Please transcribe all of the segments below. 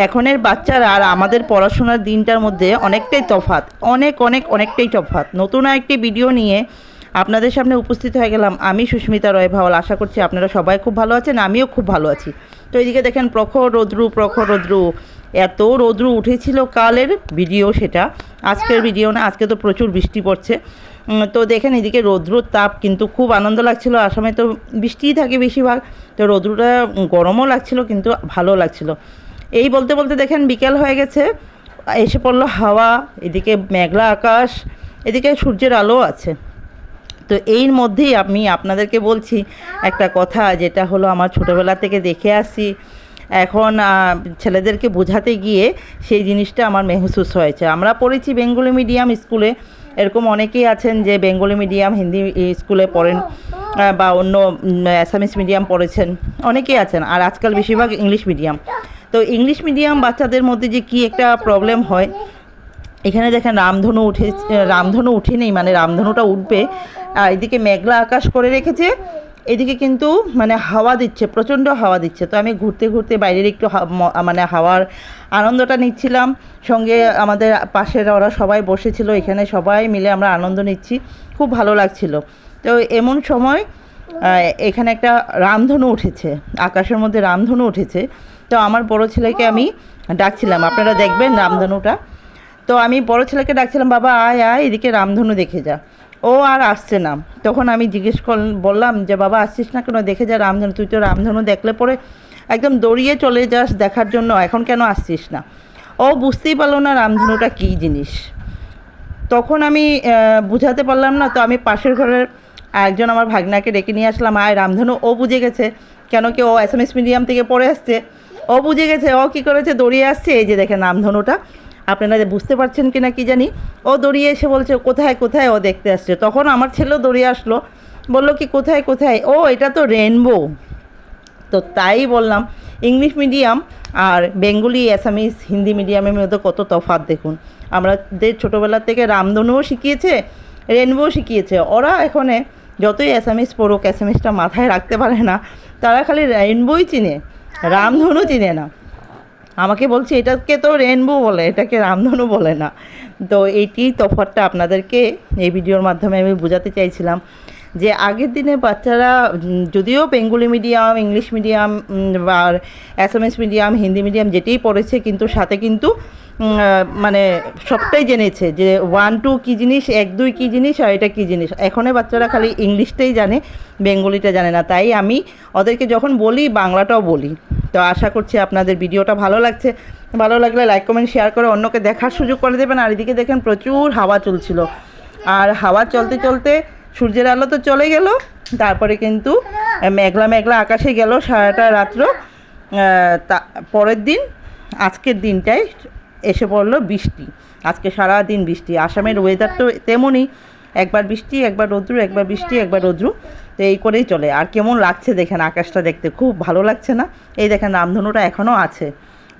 এখনের বাচ্চারা আর আমাদের পড়াশোনার দিনটার মধ্যে অনেকটাই তফাৎ, অনেকটাই তফাৎ। নতুন একটি ভিডিও নিয়ে আপনাদের সামনে উপস্থিত হয়ে গেলাম। আমি সুস্মিতা রয় ভাওয়াল। আশা করছি আপনারা সবাই খুব ভালো আছেন, আমিও খুব ভালো আছি। তো এইদিকে দেখেন প্রখর রৌদ্রু, এত রৌদ্র উঠেছিল কালের ভিডিও, সেটা আজকের ভিডিও না। আজকে তো প্রচুর বৃষ্টি পড়ছে। তো দেখেন এদিকে রৌদ্রুর তাপ, কিন্তু খুব আনন্দ লাগছিল। আসামে তো বৃষ্টিই থাকে বেশিরভাগ, তো রৌদ্রটা গরমও লাগছিল কিন্তু ভালো লাগছিল। এই বলতে বলতে দেখেন বিকেল হয়ে গেছে, এসে পড়লো হাওয়া, এদিকে মেঘলা আকাশ, এদিকে সূর্যের আলো আছে। তো এর মধ্যেই আমি আপনাদেরকে বলছি একটা কথা, যেটা হলো আমার ছোটোবেলা থেকে দেখে আসছি। এখন ছেলেদেরকে বোঝাতে গিয়ে সেই জিনিসটা আমার মেহসুস হয়েছে। আমরা পড়েছি বেঙ্গলি মিডিয়াম স্কুলে, এরকম অনেকেই আছেন যে বেঙ্গলি মিডিয়াম হিন্দি স্কুলে পড়েন বা অন্য অ্যাসামিস মিডিয়াম পড়েছেন, অনেকেই আছেন। আর আজকাল বেশিরভাগ ইংলিশ মিডিয়াম। তো ইংলিশ মিডিয়াম বাচ্চাদের মধ্যে যে কী একটা প্রবলেম হয়, এখানে দেখেন রামধনু উঠেনি, মানে রামধনুটা উঠবে। আর এদিকে মেঘলা আকাশ করে রেখেছে, এদিকে কিন্তু মানে হাওয়া দিচ্ছে, প্রচণ্ড হাওয়া দিচ্ছে। তো আমি ঘুরতে ঘুরতে বাইরের একটু মানে হাওয়ার আনন্দটা নিচ্ছিলাম। সঙ্গে আমাদের পাশের ওরা সবাই বসেছিল, এখানে সবাই মিলে আমরা আনন্দ নিচ্ছি, খুব ভালো লাগছিল। তো এমন সময় এখানে একটা রামধনু উঠেছে, আকাশের মধ্যে রামধনু উঠেছে। তো আমার বড় ছেলেকে আমি ডাকছিলাম, আপনারা দেখবেন রামধনুটা। তো আমি বড় ছেলেকে ডাকছিলাম, বাবা আয় এদিকে রামধনু দেখে যা। ও আর আসছে না। তখন আমি বললাম যে বাবা আসছিস না কেন, দেখে যা রামধনু, তুই তো রামধনু দেখলে পরে একদম দৌড়িয়ে চলে যাস দেখার জন্য, এখন কেন আসছিস না? ও বুঝতেই পারলো না রামধনুটা কী জিনিস। তখন আমি বুঝাতে পারলাম না। তো আমি পাশের ঘরের একজন আমার ভাগনাকে ডেকে নিয়ে আসলাম, আয় রামধনু। ও বুঝে গেছে, কেন কি ও অ্যাসামিস মিডিয়াম থেকে পড়ে আসছে, ও বুঝে গেছে। ও কী করেছে, দৌড়িয়ে আসছে। এই যে দেখেন রামধনুটা, আপনারা বুঝতে পারছেন কি না কি জানি। ও দৌড়িয়ে এসে বলছে কোথায় কোথায়, ও দেখতে আসছে। তখন আমার ছেলেও দৌড়িয়ে আসলো, বললো কি কোথায় কোথায়, ও এটা তো রেনবো। তো তাই বললাম ইংলিশ মিডিয়াম আর বেঙ্গলি অ্যাসামিস হিন্দি মিডিয়ামের মধ্যে কত তফাৎ দেখুন। আমাদের ছোটোবেলা থেকে রামধনুও শিখিয়েছে, রেনবো শিখিয়েছে। ওরা এখানে যতই অ্যাসামিস পড়ুক, অ্যাসামিসটা মাথায় রাখতে পারে না, তারা খালি রেনবোই চিনে, রামধনু চিনে না। আমাকে বলছে এটাকে তো রেনবো বলে, এটাকে রামধনু বলে না। তো এইটি তফাৎটা আপনাদেরকে এই ভিডিওর মাধ্যমে আমি বোঝাতে চাইছিলাম, যে আগের দিনে বাচ্চারা যদিও বেঙ্গলি মিডিয়াম, ইংলিশ মিডিয়াম বা অ্যাসামিস মিডিয়াম, হিন্দি মিডিয়াম যেটাই পড়েছে, কিন্তু সাথে কিন্তু মানে সবটাই জেনেছে যে 1 2 কী জিনিস, 1 2 কী জিনিস, আর এটা কী জিনিস। এখনের বাচ্চারা খালি ইংলিশটাই জানে, বেঙ্গলিটা জানে না। তাই আমি ওদেরকে যখন বলি, বাংলাটাও বলি। তো আশা করছি আপনাদের ভিডিওটা ভালো লাগছে। ভালো লাগলে লাইক কমেন্ট শেয়ার করে অন্যকে দেখার সুযোগ করে দেবেন। আর এদিকে দেখেন প্রচুর হাওয়া চলছিল, আর হাওয়া চলতে চলতে সূর্যের আলো তো চলে গেল, তারপরে কিন্তু মেঘলা আকাশে গেল সারাটা রাত্র। পরের দিন আজকের দিনটায় এসে পড়লো বৃষ্টি। আজকে সারা দিন বৃষ্টি। আসামের ওয়েদার তো তেমনই, একবার বৃষ্টি একবার রৌদ্র, একবার বৃষ্টি একবার রৌদ্র, তো এই করেই চলে। আর কেমন লাগছে দেখেন আকাশটা দেখতে, খুব ভালো লাগছে না? এই দেখেন রামধনুটা এখনও আছে,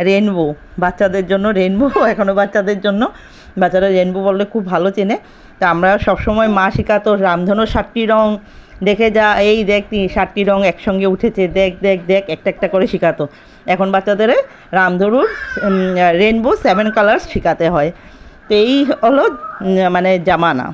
রেনবো বাচ্চাদের জন্য, রেনবো এখনও বাচ্চাদের জন্য। বাচ্চারা রেনবো বললে খুব ভালো চেনে। তা আমরা সবসময় মা শেখাতো রামধনু 7টি রং দেখে যা, এই দেখ 7টি রং একসঙ্গে উঠেছে, দেখ দেখ দেখ, একটা একটা করে শেখাতো। এখন বাচ্চাদের রামধনুর রেনবো 7 কালার্স শেখাতে হয়। তো এই হলো মানে জামানা।